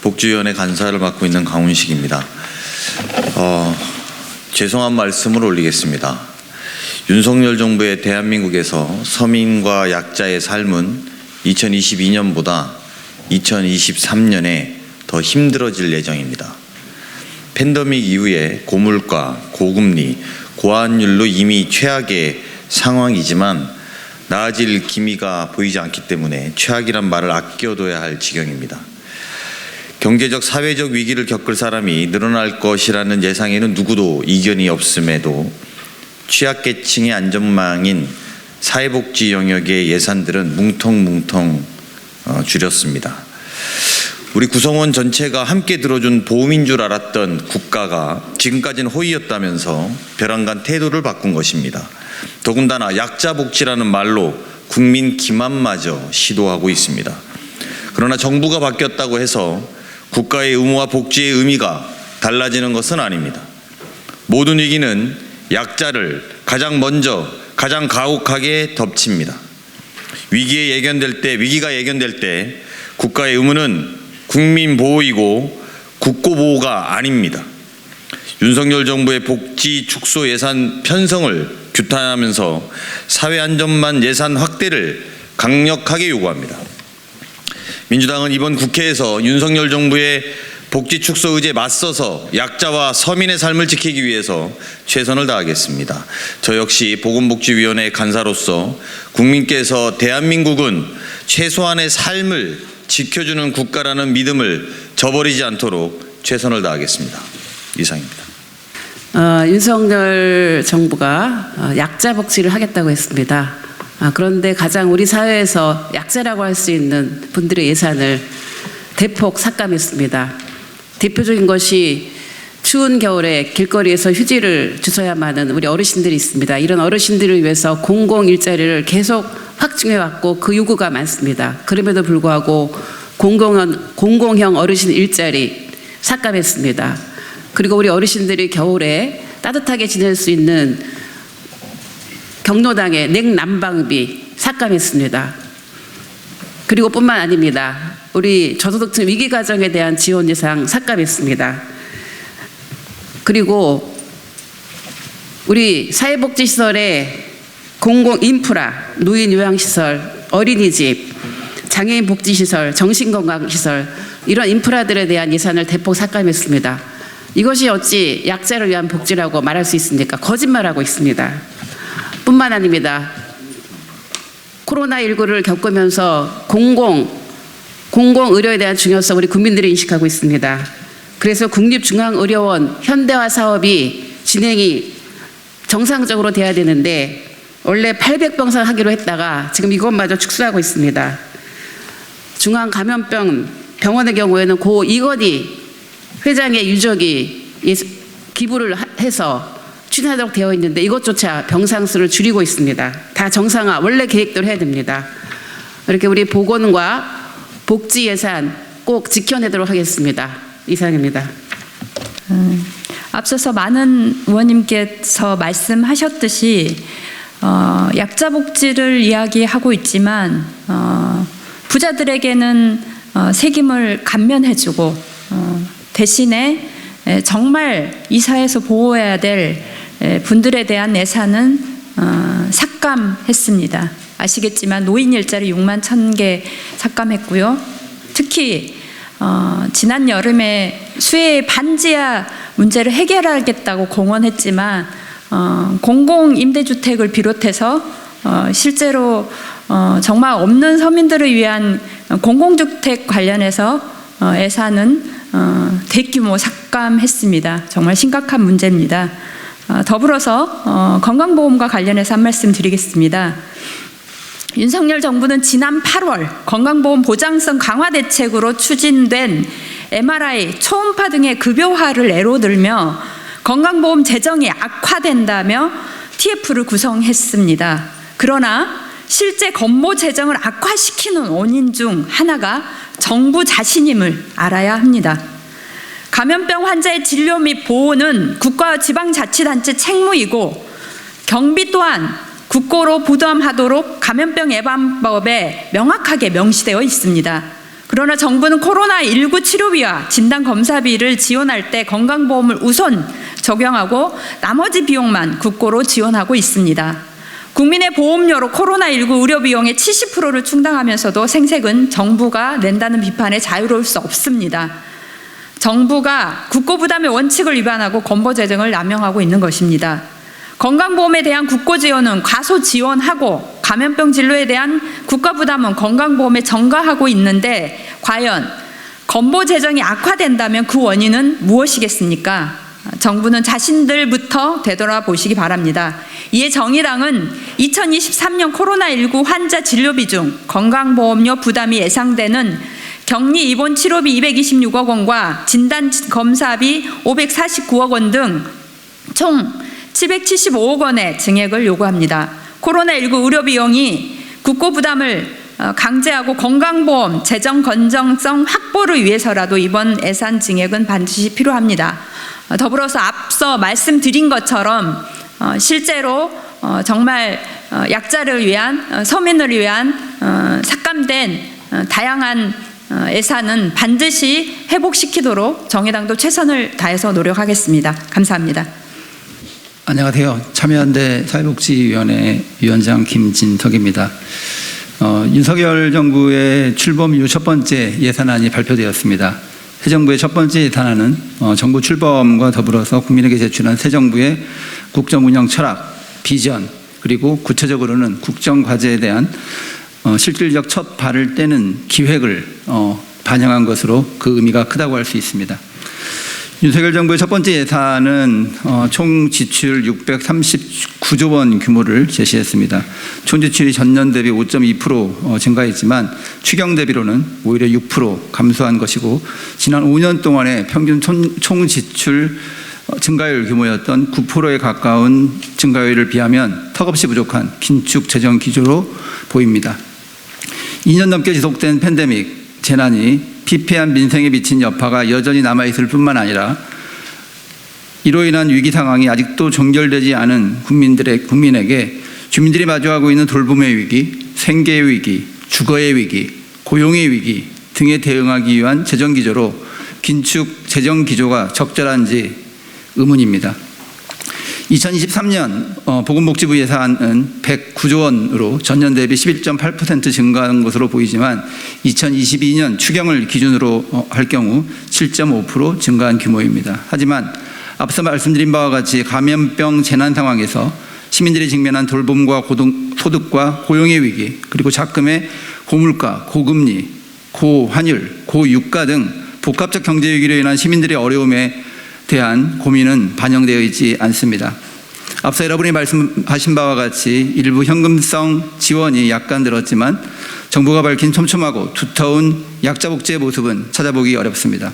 복지위원회 간사를 맡고 있는 강훈식입니다. 죄송한 말씀을 올리겠습니다. 윤석열 정부의 대한민국에서 서민과 약자의 삶은 2022년보다 2023년에 더 힘들어질 예정입니다. 팬데믹 이후에 고물가, 고금리, 고환율로 이미 최악의 상황이지만 나아질 기미가 보이지 않기 때문에 최악이란 말을 아껴둬야 할 지경입니다. 경제적, 사회적 위기를 겪을 사람이 늘어날 것이라는 예상에는 누구도 이견이 없음에도 취약계층의 안전망인 사회복지 영역의 예산들은 뭉텅뭉텅 줄였습니다. 우리 구성원 전체가 함께 들어준 보험인 줄 알았던 국가가 지금까지는 호의였다면서 벼랑간 태도를 바꾼 것입니다. 더군다나 약자복지라는 말로 국민 기만마저 시도하고 있습니다. 그러나 정부가 바뀌었다고 해서 국가의 의무와 복지의 의미가 달라지는 것은 아닙니다. 모든 위기는 약자를 가장 먼저 가장 가혹하게 덮칩니다. 위기가 예견될 때 국가의 의무는 국민 보호이고 국고 보호가 아닙니다. 윤석열 정부의 복지 축소 예산 편성을 규탄하면서 사회안전망 예산 확대를 강력하게 요구합니다. 민주당은 이번 국회에서 윤석열 정부의 복지 축소 의지에 맞서서 약자와 서민의 삶을 지키기 위해서 최선을 다하겠습니다. 저 역시 보건복지위원회 간사로서 국민께서 대한민국은 최소한의 삶을 지켜주는 국가라는 믿음을 저버리지 않도록 최선을 다하겠습니다. 이상입니다. 윤석열 정부가 약자 복지를 하겠다고 했습니다. 그런데 가장 우리 사회에서 약자라고 할 수 있는 분들의 예산을 대폭 삭감했습니다. 대표적인 것이 추운 겨울에 길거리에서 휴지를 주워야만 하는 우리 어르신들이 있습니다. 이런 어르신들을 위해서 공공 일자리를 계속 확충해왔고 그 요구가 많습니다. 그럼에도 불구하고 공공형 어르신 일자리 삭감했습니다. 그리고 우리 어르신들이 겨울에 따뜻하게 지낼 수 있는 경로당의 냉난방비 삭감했습니다. 그리고 뿐만 아닙니다. 우리 저소득층 위기가정에 대한 지원 예산 삭감했습니다. 그리고 우리 사회복지시설의 공공 인프라, 노인 요양시설, 어린이집, 장애인 복지시설, 정신건강시설 이런 인프라들에 대한 예산을 대폭 삭감했습니다. 이것이 어찌 약자를 위한 복지라고 말할 수 있습니까? 거짓말하고 있습니다. 뿐만 아닙니다. 코로나19를 겪으면서 공공의료에 대한 중요성 우리 국민들이 인식하고 있습니다. 그래서 국립중앙의료원 현대화 사업이 진행이 정상적으로 돼야 되는데 원래 800병상 하기로 했다가 지금 이것마저 축소하고 있습니다. 중앙감염병 병원의 경우에는 고 이건희 회장의 유족이 기부를 해서 추진하도록 되어 있는데 이것조차 병상 수를 줄이고 있습니다. 다 정상화, 원래 계획대로 해야 됩니다. 이렇게 우리 보건과 복지 예산 꼭 지켜내도록 하겠습니다. 이상입니다. 앞서서 많은 의원님께서 말씀하셨듯이 약자 복지를 이야기하고 있지만 부자들에게는 세금을 감면해주고 대신에 정말 이 사회에서 보호해야 될 분들에 대한 예산은 삭감했습니다. 아시겠지만 노인 일자리 6만 1,000개 삭감했고요. 특히 지난 여름에 수해 반지하 문제를 해결하겠다고 공언했지만 공공임대주택을 비롯해서 실제로 정말 없는 서민들을 위한 공공주택 관련해서 예산은 대규모 삭감했습니다. 정말 심각한 문제입니다. 더불어서 건강보험과 관련해서 한 말씀 드리겠습니다. 윤석열 정부는 지난 8월 건강보험 보장성 강화 대책으로 추진된 MRI, 초음파 등의 급여화를 예로 들며 건강보험 재정이 악화된다며 TF를 구성했습니다. 그러나 실제 건보 재정을 악화시키는 원인 중 하나가 정부 자신임을 알아야 합니다. 감염병 환자의 진료 및 보호는 국가와 지방자치단체 책무이고 경비 또한 국고로 부담하도록 감염병 예방법에 명확하게 명시되어 있습니다. 그러나 정부는 코로나19 치료비와 진단검사비를 지원할 때 건강보험을 우선 적용하고 나머지 비용만 국고로 지원하고 있습니다. 국민의 보험료로 코로나19 의료비용의 70%를 충당하면서도 생색은 정부가 낸다는 비판에 자유로울 수 없습니다. 정부가 국고 부담의 원칙을 위반하고 건보 재정을 남용하고 있는 것입니다. 건강보험에 대한 국고 지원은 과소 지원하고 감염병 진료에 대한 국가 부담은 건강보험에 전가하고 있는데 과연 건보 재정이 악화된다면 그 원인은 무엇이겠습니까? 정부는 자신들부터 되돌아보시기 바랍니다. 이에 정의당은 2023년 코로나19 환자 진료비 중 건강보험료 부담이 예상되는 격리 입원 치료비 226억 원과 진단검사비 549억 원 등 총 775억 원의 증액을 요구합니다. 코로나19 의료비용이 국고 부담을 강제하고 건강보험 재정 건전성 확보를 위해서라도 이번 예산 증액은 반드시 필요합니다. 더불어서 앞서 말씀드린 것처럼 실제로 정말 약자를 위한 서민을 위한 삭감된 다양한 예산은 반드시 회복시키도록 정의당도 최선을 다해서 노력하겠습니다. 감사합니다. 안녕하세요. 참여연대 사회복지위원회 위원장 김진석입니다. 윤석열 정부의 출범 이후 첫 번째 예산안이 발표되었습니다. 새 정부의 첫 번째 예산안은 정부 출범과 더불어서 국민에게 제출한 새 정부의 국정운영 철학, 비전, 그리고 구체적으로는 국정과제에 대한 실질적 첫 발을 떼는 기획을 반영한 것으로 그 의미가 크다고 할 수 있습니다. 윤석열 정부의 첫 번째 예산은 총 지출 639조 원 규모를 제시했습니다. 총 지출이 전년 대비 5.2% 증가했지만 추경 대비로는 오히려 6% 감소한 것이고 지난 5년 동안의 평균 총 지출 증가율 규모였던 9%에 가까운 증가율을 비하면 턱없이 부족한 긴축 재정 기조로 보입니다. 2년 넘게 지속된 팬데믹 재난이 피폐한 민생에 미친 여파가 여전히 남아있을 뿐만 아니라 이로 인한 위기 상황이 아직도 종결되지 않은 국민에게 주민들이 마주하고 있는 돌봄의 위기, 생계의 위기, 주거의 위기, 고용의 위기 등에 대응하기 위한 재정 기조로 긴축 재정 기조가 적절한지 의문입니다. 2023년 보건복지부 예산은 109조 원으로 전년 대비 11.8% 증가한 것으로 보이지만 2022년 추경을 기준으로 할 경우 7.5% 증가한 규모입니다. 하지만 앞서 말씀드린 바와 같이 감염병 재난 상황에서 시민들이 직면한 돌봄과 소득과 고용의 위기, 그리고 작금의 고물가, 고금리, 고환율, 고유가 등 복합적 경제 위기로 인한 시민들의 어려움에 대한 고민은 반영되어 있지 않습니다. 앞서 여러분이 말씀하신 바와 같이 일부 현금성 지원이 약간 늘었지만 정부가 밝힌 촘촘하고 두터운 약자 복지의 모습은 찾아보기 어렵습니다.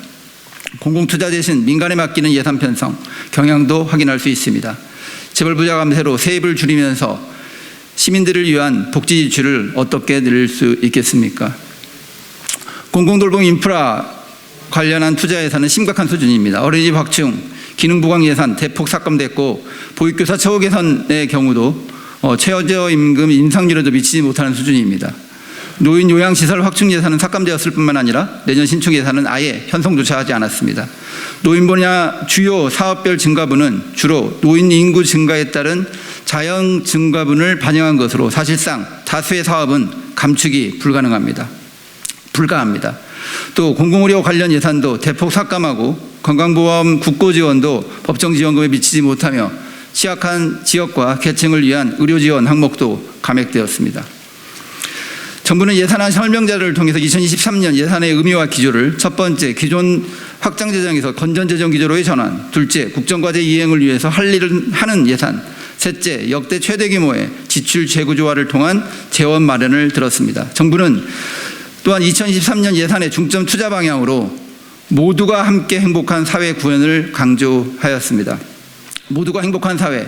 공공투자 대신 민간에 맡기는 예산 편성 경향도 확인할 수 있습니다. 재벌 부자 감세로 세입을 줄이면서 시민들을 위한 복지 지출을 어떻게 늘릴 수 있겠습니까? 공공돌봄 인프라 관련한 투자 예산은 심각한 수준입니다. 어린이집 확충, 기능보강 예산 대폭 삭감됐고 보육교사 처우 개선의 경우도 최저임금 인상률에도 미치지 못하는 수준입니다. 노인 요양시설 확충 예산은 삭감되었을 뿐만 아니라 내년 신축 예산은 아예 편성조차 하지 않았습니다. 노인 분야 주요 사업별 증가분은 주로 노인 인구 증가에 따른 자연 증가분을 반영한 것으로 사실상 다수의 사업은 감축이 불가합니다. 또 공공의료 관련 예산도 대폭 삭감하고 건강보험 국고 지원도 법정 지원금에 미치지 못하며 취약한 지역과 계층을 위한 의료 지원 항목도 감액되었습니다. 정부는 예산안 설명자를 통해서 2023년 예산의 의미와 기조를 첫 번째, 기존 확장 재정에서 건전 재정 기조로의 전환, 둘째, 국정과제 이행을 위해서 할 일을 하는 예산, 셋째, 역대 최대 규모의 지출 재구조화를 통한 재원 마련을 들었습니다. 정부는 또한 2023년 예산의 중점 투자 방향으로 모두가 함께 행복한 사회 구현을 강조하였습니다. 모두가 행복한 사회,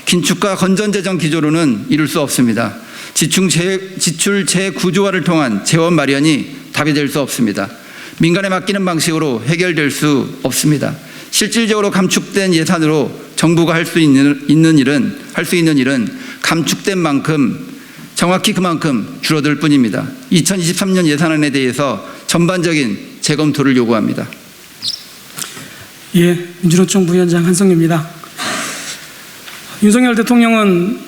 긴축과 건전재정 기조로는 이룰 수 없습니다. 지출 재구조화를 통한 재원 마련이 답이 될 수 없습니다. 민간에 맡기는 방식으로 해결될 수 없습니다. 실질적으로 감축된 예산으로 정부가 할 수 있는 일은 감축된 만큼 정확히 그만큼 줄어들 뿐입니다. 2023년 예산안에 대해서 전반적인 재검토를 요구합니다. 예, 민주노총 부위원장 한성규입니다. 윤석열 대통령은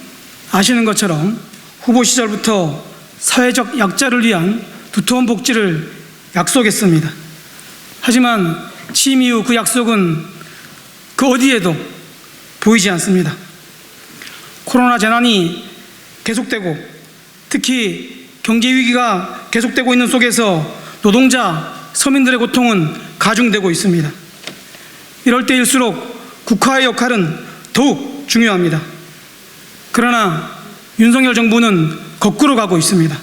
아시는 것처럼 후보 시절부터 사회적 약자를 위한 두터운 복지를 약속했습니다. 하지만 취임 이후 그 약속은 그 어디에도 보이지 않습니다. 코로나 재난이 계속되고 특히 경제 위기가 계속되고 있는 속에서 노동자, 서민들의 고통은 가중되고 있습니다. 이럴 때일수록 국가의 역할은 더욱 중요합니다. 그러나 윤석열 정부는 거꾸로 가고 있습니다.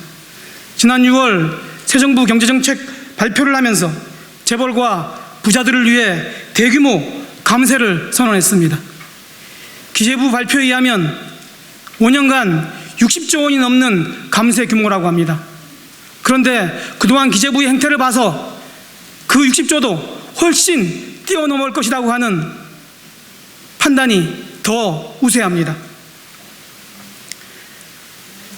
지난 6월 새 정부 경제정책 발표를 하면서 재벌과 부자들을 위해 대규모 감세를 선언했습니다. 기재부 발표에 의하면 5년간 60조 원이 넘는 감세 규모라고 합니다. 그런데 그동안 기재부의 행태를 봐서 그 60조도 훨씬 뛰어넘을 것이라고 하는 판단이 더 우세합니다.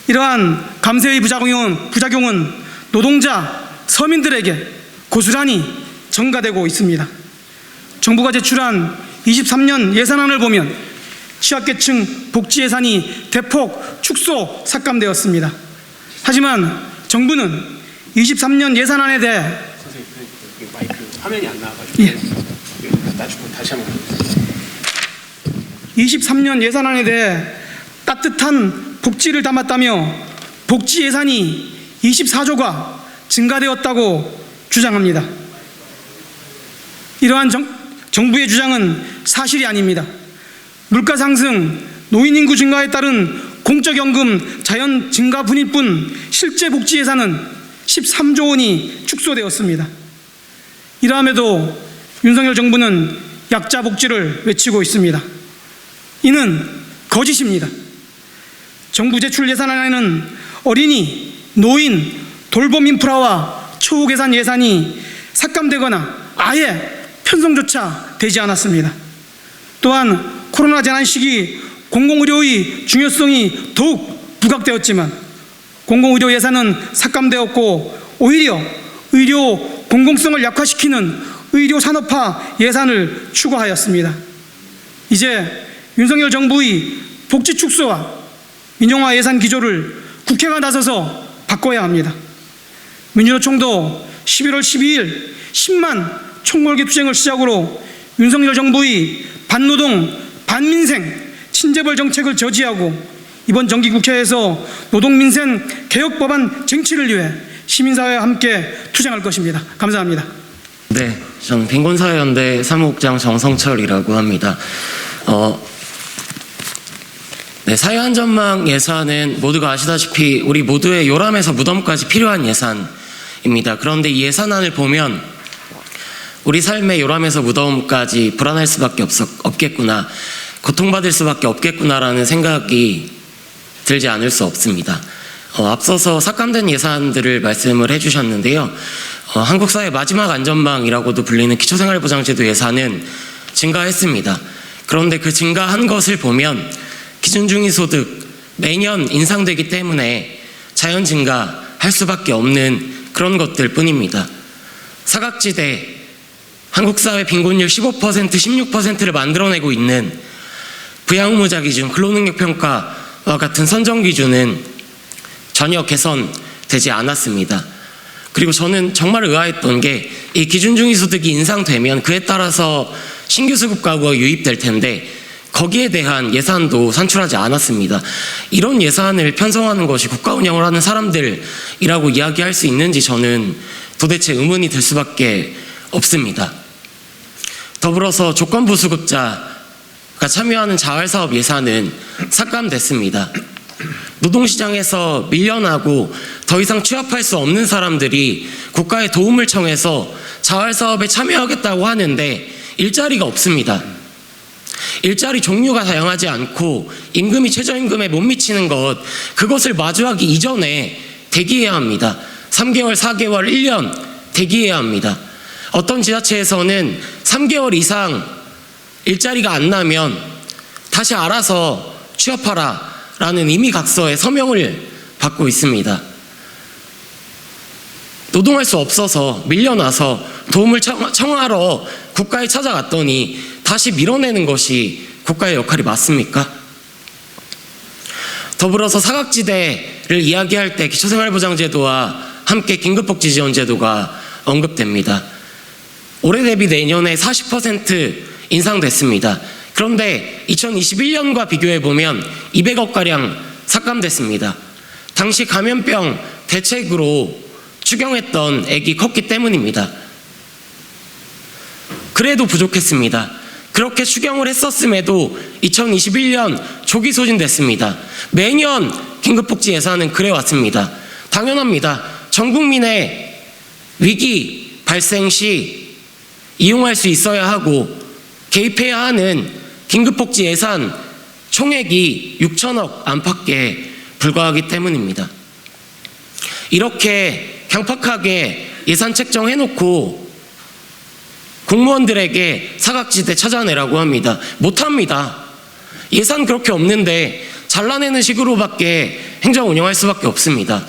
이러한 감세의 부작용은 노동자, 서민들에게 고스란히 전가되고 있습니다. 정부가 제출한 23년 예산안을 보면 취약계층 복지 예산이 대폭 축소 삭감되었습니다. 하지만 정부는 23년 예산안에 대해 마이크 화면이 안 나와가지고 나중에 다시 한번 23년 예산안에 대해 따뜻한 복지를 담았다며 복지 예산이 24조가 증가되었다고 주장합니다. 이러한 정부의 주장은 사실이 아닙니다. 물가 상승, 노인 인구 증가에 따른 공적연금 자연 증가분일 뿐 실제 복지 예산은 13조 원이 축소되었습니다. 이러함에도 윤석열 정부는 약자 복지를 외치고 있습니다. 이는 거짓입니다. 정부 제출 예산안에는 어린이, 노인, 돌봄 인프라와 초우 계산 예산이 삭감되거나 아예 편성조차 되지 않았습니다. 또한 코로나 재난 시기 공공의료의 중요성이 더욱 부각되었지만 공공의료 예산은 삭감되었고 오히려 의료 공공성을 약화시키는 의료 산업화 예산을 추가하였습니다. 이제 윤석열 정부의 복지 축소와 민영화 예산 기조를 국회가 나서서 바꿔야 합니다. 민주노총도 11월 12일 10만 총궐기 투쟁을 시작으로 윤석열 정부의 반노동, 반민생, 친재벌 정책을 저지하고 이번 정기국회에서 노동민생 개혁법안 쟁취를 위해 시민사회와 함께 투쟁할 것입니다. 감사합니다. 네, 저는 빈곤사회연대 사무국장 정성철이라고 합니다. 네, 사회안전망 예산은 모두가 아시다시피 우리 모두의 요람에서 무덤까지 필요한 예산입니다. 그런데 이 예산안을 보면 우리 삶의 요람에서 무덤까지 불안할 수밖에 없겠구나, 고통받을 수밖에 없겠구나라는 생각이 들지 않을 수 없습니다. 앞서서 삭감된 예산들을 말씀을 해주셨는데요. 한국 사회 마지막 안전망이라고도 불리는 기초생활보장제도 예산은 증가했습니다. 그런데 그 증가한 것을 보면 기준중위소득 매년 인상되기 때문에 자연 증가할 수밖에 없는 그런 것들 뿐입니다. 사각지대, 한국 사회 빈곤율 15%, 16%를 만들어내고 있는 부양의무자 기준, 근로능력평가와 같은 선정 기준은 전혀 개선되지 않았습니다. 그리고 저는 정말 의아했던 게 이 기준중위소득이 인상되면 그에 따라서 신규 수급 가구가 유입될 텐데 거기에 대한 예산도 산출하지 않았습니다. 이런 예산을 편성하는 것이 국가 운영을 하는 사람들이라고 이야기할 수 있는지 저는 도대체 의문이 들 수밖에 없습니다. 더불어서 조건부 수급자가 참여하는 자활사업 예산은 삭감됐습니다. 노동시장에서 밀려나고 더 이상 취업할 수 없는 사람들이 국가의 도움을 청해서 자활사업에 참여하겠다고 하는데 일자리가 없습니다. 일자리 종류가 다양하지 않고 임금이 최저임금에 못 미치는 것, 그것을 마주하기 이전에 대기해야 합니다. 3개월, 4개월, 1년 대기해야 합니다. 어떤 지자체에서는 3개월 이상 일자리가 안 나면 다시 알아서 취업하라 라는 임의각서에 서명을 받고 있습니다. 노동할 수 없어서 밀려나서 도움을 청하러 국가에 찾아갔더니 다시 밀어내는 것이 국가의 역할이 맞습니까? 더불어서 사각지대를 이야기할 때 기초생활보장제도와 함께 긴급복지지원제도가 언급됩니다. 올해 대비 내년에 40% 인상됐습니다. 그런데 2021년과 비교해보면 200억가량 삭감됐습니다. 당시 감염병 대책으로 추경했던 액이 컸기 때문입니다. 그래도 부족했습니다. 그렇게 추경을 했었음에도 2021년 조기 소진됐습니다. 매년 긴급복지 예산은 그래왔습니다. 당연합니다. 전 국민의 위기 발생 시 이용할 수 있어야 하고 개입해야 하는 긴급복지 예산 총액이 6천억 안팎에 불과하기 때문입니다. 이렇게 강팍하게 예산 책정해놓고 공무원들에게 사각지대 찾아내라고 합니다. 못합니다. 예산 그렇게 없는데 잘라내는 식으로밖에 행정 운영할 수밖에 없습니다.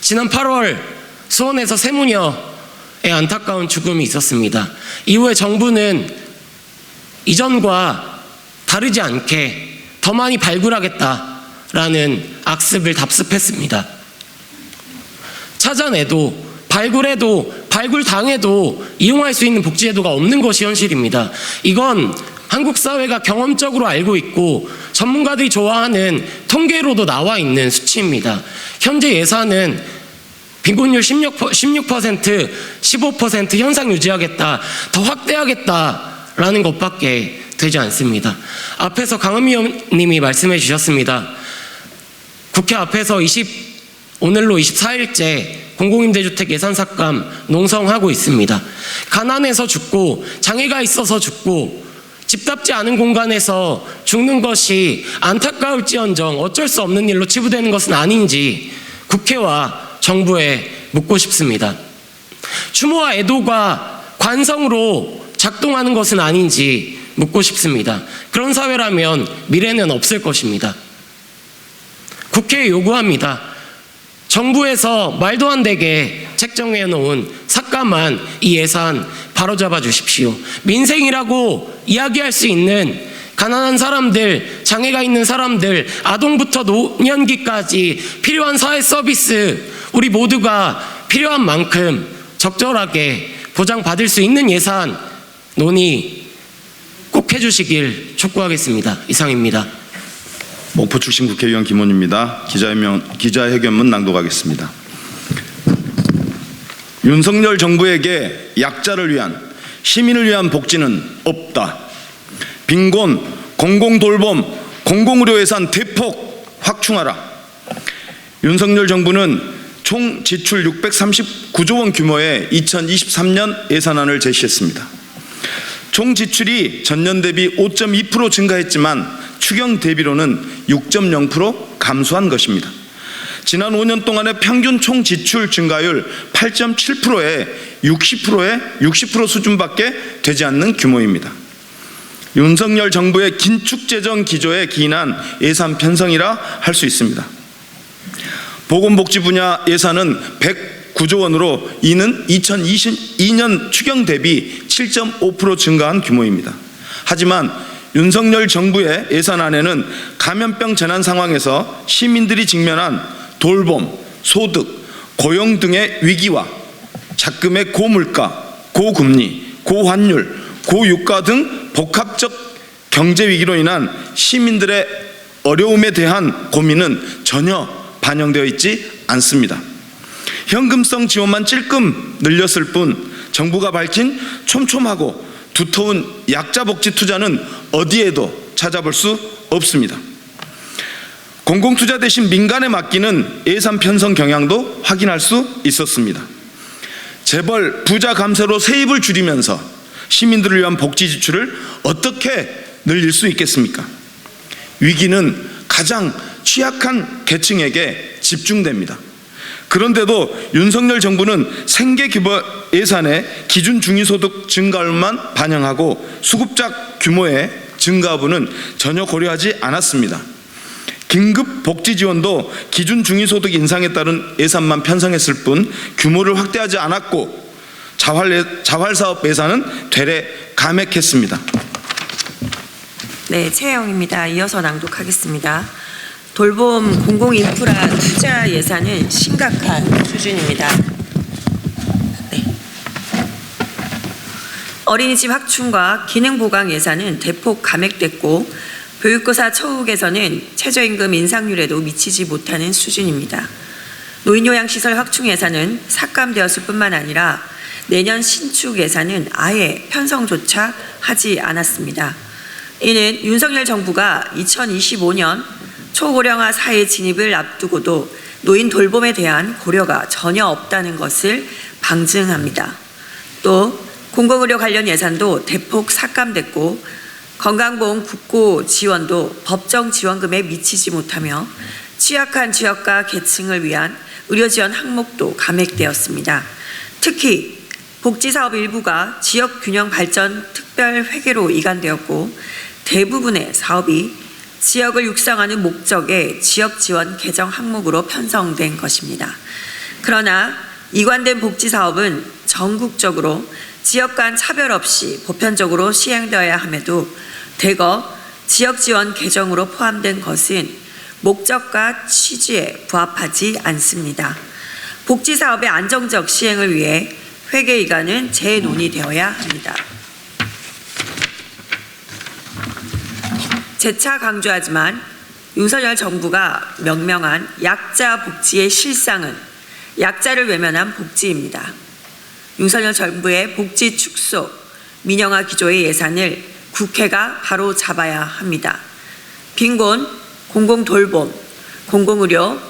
지난 8월 수원에서 세무녀의 안타까운 죽음이 있었습니다. 이후에 정부는 이전과 다르지 않게 더 많이 발굴하겠다라는 악습을 답습했습니다. 찾아내도 발굴해도 발굴당해도 이용할 수 있는 복지제도가 없는 것이 현실입니다. 이건 한국 사회가 경험적으로 알고 있고 전문가들이 좋아하는 통계로도 나와 있는 수치입니다. 현재 예산은 빈곤율 16%, 15% 현상 유지하겠다, 더 확대하겠다라는 것밖에 되지 않습니다. 앞에서 강은미 의원님이 말씀해 주셨습니다. 국회 앞에서 오늘로 24일째 공공임대주택 예산 삭감 농성하고 있습니다. 가난해서 죽고 장애가 있어서 죽고 집답지 않은 공간에서 죽는 것이 안타까울지언정 어쩔 수 없는 일로 치부되는 것은 아닌지 국회와 정부에 묻고 싶습니다. 추모와 애도가 관성으로 작동하는 것은 아닌지 묻고 싶습니다. 그런 사회라면 미래는 없을 것입니다. 국회에 요구합니다. 정부에서 말도 안 되게 책정해 놓은 삭감한 이 예산 바로잡아 주십시오. 민생이라고 이야기할 수 있는 가난한 사람들, 장애가 있는 사람들, 아동부터 노년기까지 필요한 사회 서비스 우리 모두가 필요한 만큼 적절하게 보장받을 수 있는 예산 논의 꼭 해주시길 촉구하겠습니다. 이상입니다. 목포 출신 국회의원 김원입니다. 기자회견문 낭독하겠습니다. 윤석열 정부에게 약자를 위한 시민을 위한 복지는 없다. 빈곤, 공공돌봄, 공공의료 예산 대폭 확충하라. 윤석열 정부는 총 지출 639조 원 규모의 2023년 예산안을 제시했습니다. 총 지출이 전년 대비 5.2% 증가했지만 추경 대비로는 6.0% 감소한 것입니다. 지난 5년 동안의 평균 총 지출 증가율 8.7%에 60% 수준밖에 되지 않는 규모입니다. 윤석열 정부의 긴축재정 기조에 기인한 예산 편성이라 할 수 있습니다. 보건복지 분야 예산은 109조 원으로 이는 2022년 추경 대비 7.5% 증가한 규모입니다. 하지만 윤석열 정부의 예산안에는 감염병 재난 상황에서 시민들이 직면한 돌봄, 소득, 고용 등의 위기와 작금의 고물가, 고금리, 고환율, 고유가 등 복합적 경제 위기로 인한 시민들의 어려움에 대한 고민은 전혀 반영되어 있지 않습니다. 현금성 지원만 찔끔 늘렸을 뿐 정부가 밝힌 촘촘하고 두터운 약자 복지 투자는 어디에도 찾아볼 수 없습니다. 공공투자 대신 민간에 맡기는 예산 편성 경향도 확인할 수 있었습니다. 재벌 부자 감세로 세입을 줄이면서 시민들을 위한 복지 지출을 어떻게 늘릴 수 있겠습니까? 위기는 가장 취약한 계층에게 집중됩니다. 그런데도 윤석열 정부는 생계 규모 예산의 기준 중위소득 증가율만 반영하고 수급자 규모의 증가 여부는 전혀 고려하지 않았습니다. 긴급 복지 지원도 기준 중위소득 인상에 따른 예산만 편성했을 뿐 규모를 확대하지 않았고 자활사업 예산은 되레 감액했습니다. 네, 최혜영입니다. 이어서 낭독하겠습니다. 돌봄 공공인프라 투자 예산은 심각한 수준입니다. 네. 어린이집 확충과 기능 보강 예산은 대폭 감액됐고 교육고사 처우에서는 최저임금 인상률에도 미치지 못하는 수준입니다. 노인요양시설 확충 예산은 삭감되었을 뿐만 아니라 내년 신축 예산은 아예 편성조차 하지 않았습니다. 이는 윤석열 정부가 2025년 초고령화 사회 진입을 앞두고도 노인 돌봄에 대한 고려가 전혀 없다는 것을 방증합니다. 또 공공의료 관련 예산도 대폭 삭감됐고 건강보험 국고 지원도 법정 지원금에 미치지 못하며 취약한 지역과 계층을 위한 의료지원 항목도 감액되었습니다. 특히 복지사업 일부가 지역균형발전 특별회계로 이관되었고 대부분의 사업이 지역을 육성하는 목적의 지역지원 개정 항목으로 편성된 것입니다. 그러나 이관된 복지사업은 전국적으로 지역 간 차별 없이 보편적으로 시행되어야 함에도 대거 지역지원 개정으로 포함된 것은 목적과 취지에 부합하지 않습니다. 복지사업의 안정적 시행을 위해 회계 이관은 재논의되어야 합니다. 재차 강조하지만 윤석열 정부가 명명한 약자 복지의 실상은 약자를 외면한 복지입니다. 윤석열 정부의 복지 축소, 민영화 기조의 예산을 국회가 바로 잡아야 합니다. 빈곤, 공공돌봄, 공공의료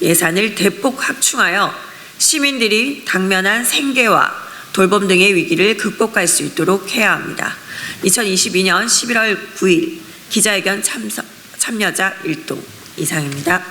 예산을 대폭 확충하여 시민들이 당면한 생계와 돌봄 등의 위기를 극복할 수 있도록 해야 합니다. 2022년 11월 9일 기자회견 참여자 일동 이상입니다.